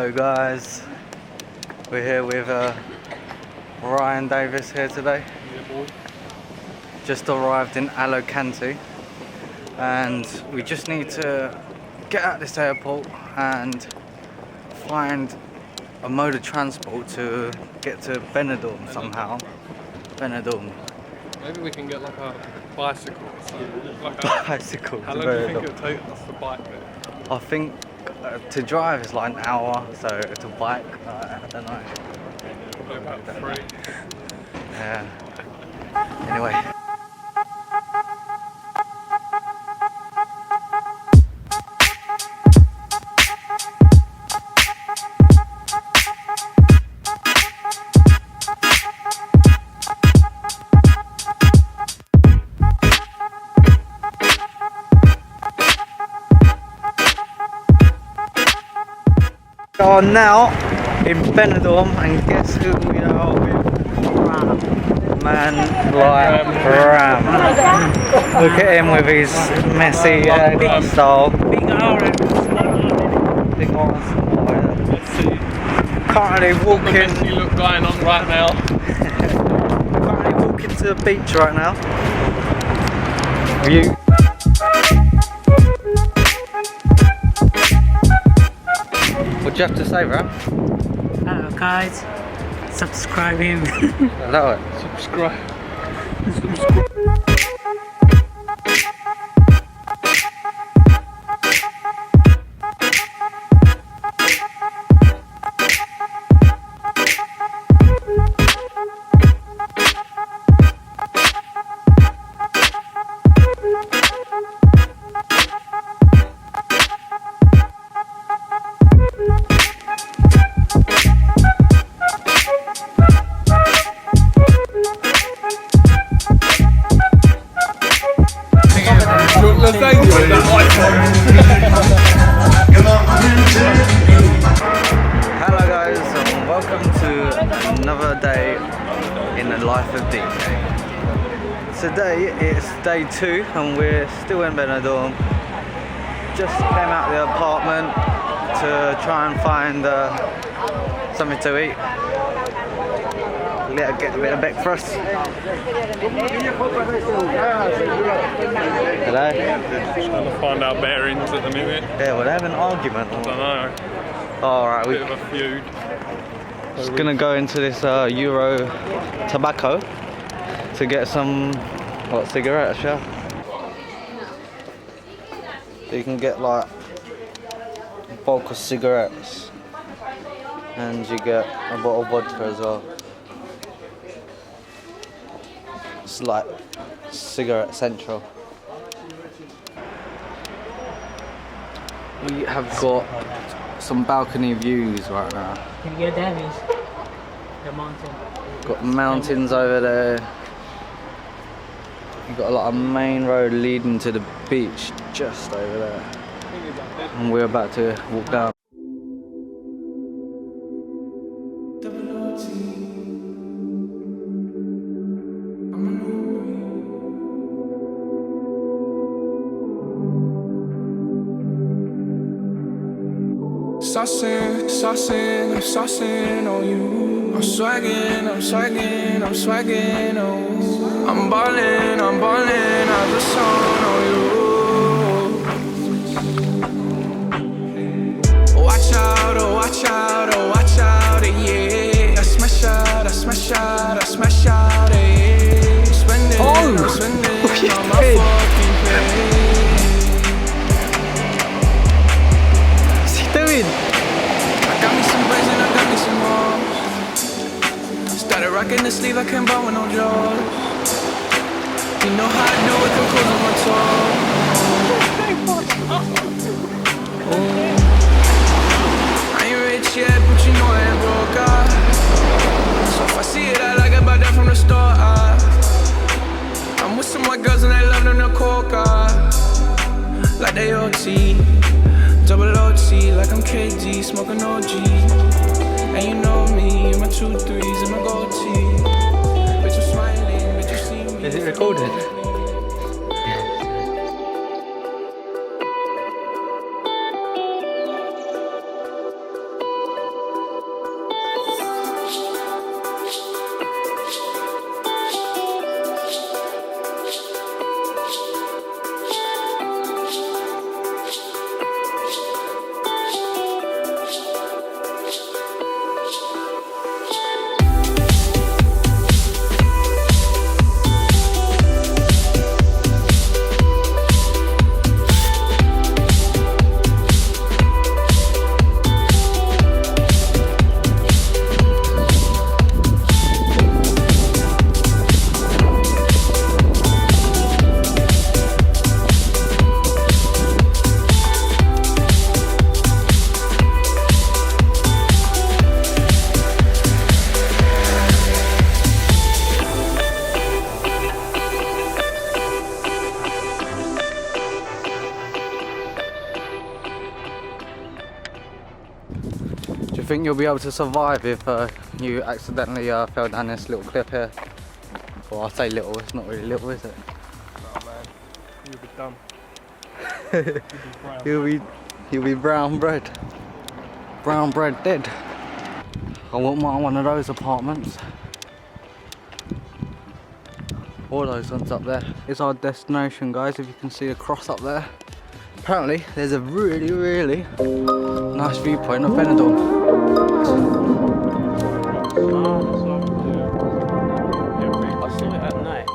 Hello guys, we're here with Ryan Davis here today. Just arrived in Alicante and we just need to get out this airport and find a mode of transport to get to Benidorm somehow. Benidorm. Maybe we can get like a bicycle or something. Like Bicycle. How long do you think it'll take us to bike there? I think to drive is like an hour, so to bike, I don't know. Probably about 3. Yeah. Anyway. We are now in Benidorm and guess who we are with? Man like Ram. Look at him with his messy hairstyle. Big arms. Currently walking. Messy look going on right now. Currently walking to the beach right now. You. What do you have to say, Ram? Hello guys, subscribing. Hello. Subscribe. Hello guys and welcome to another day in the life of DK. Today it's day 2 and we're still in Benidorm. Just came out of the apartment to try and find something to eat. Get a bit of breakfast. Hello? Just trying to find our bearings at the minute. Yeah, we're having an argument. I don't know. Alright, Bit we're of a feud. just gonna go into this Euro Tobacco to get some cigarettes, yeah. So you can get like a bulk of cigarettes and you get a bottle of vodka as well. It's like Cigarette Central. We have got some balcony views right now. Can you get damage? The mountain. Got mountains over there. You've got like a main road leading to the beach just over there. And we're about to walk down. I'm saucing on you. I'm swagging, oh. I'm ballin', I've a song on you. Watch out, oh, watch out, yeah. I smash out, yeah. Spending, I'm spending on my fucking pay. What's he doing? Got me some braids and I got me some more. Started rocking the sleeve, I can't buy with no jaws. You know how I do it, come cool on my toes. I ain't rich yet, but you know I ain't broke, so if I see it, I like it, buy that from the store, I'm with some white girls and they love them to coca. Like they OT, double OT, like I'm KG, smoking OG. And you know me, my 2 3s and my gold tee. Bitch, I'm smiling, bitch, you see me. Is it recorded? think you'll be able to survive if you accidentally fell down this little cliff here? Well, I say little, it's not really little, is it? Oh man, you'll be done. You'll be brown. He'll be brown bread. Brown bread dead. I wouldn't mind one of those apartments. All those ones up there. It's our destination, guys, if you can see a cross up there. Apparently, there's a really, really nice viewpoint of Benidorm. I saw it at night.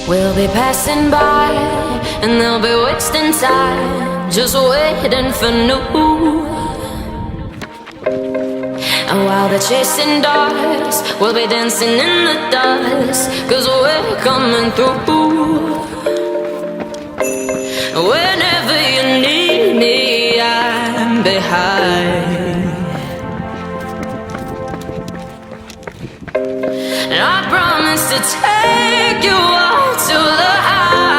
We'll be passing by, and they'll be wasting time, just waiting for new. And while they're chasing dogs, we'll be dancing in the dust, 'cause we're coming through. Whenever you need me, I'm behind. And I promise to take you up to the heights.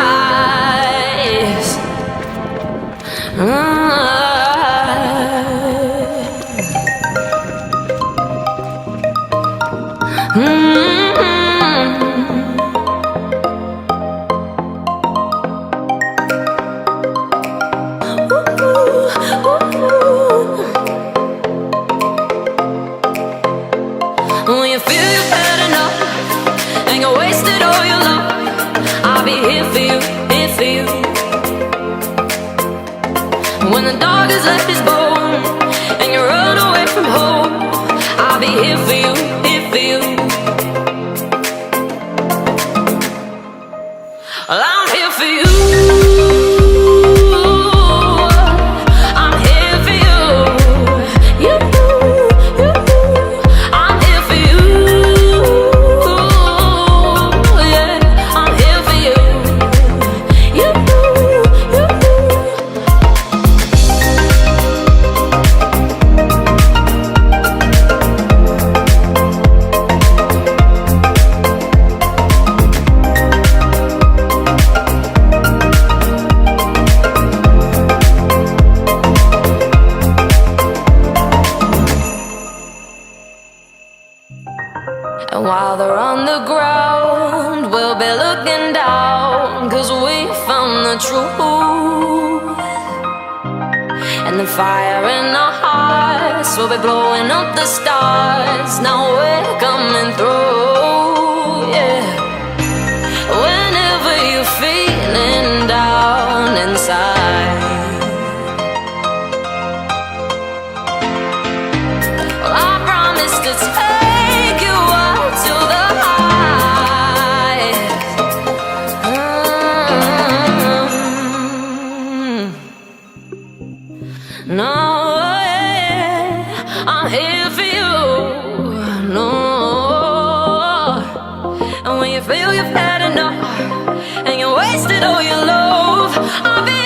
When you feel you've had enough and you wasted all your love, I'll be here for you, here for you. When the dog has left his bone and you run away from home, I'll be here for you, here for you. Well, I'm here for you. I'm here for you. You. I'm here for you. Yeah, I'm here for you. You. And while they're on the ground, we'll be looking down, 'cause we found the truth. And the fire in our hearts will be blowing up the stars. Now we're coming through, yeah. Whenever you're feeling down inside, well, I promise to take you up to the heights. No, yeah, I'm here for you. No, and when you feel you've had enough and you wasted all your love, I'll be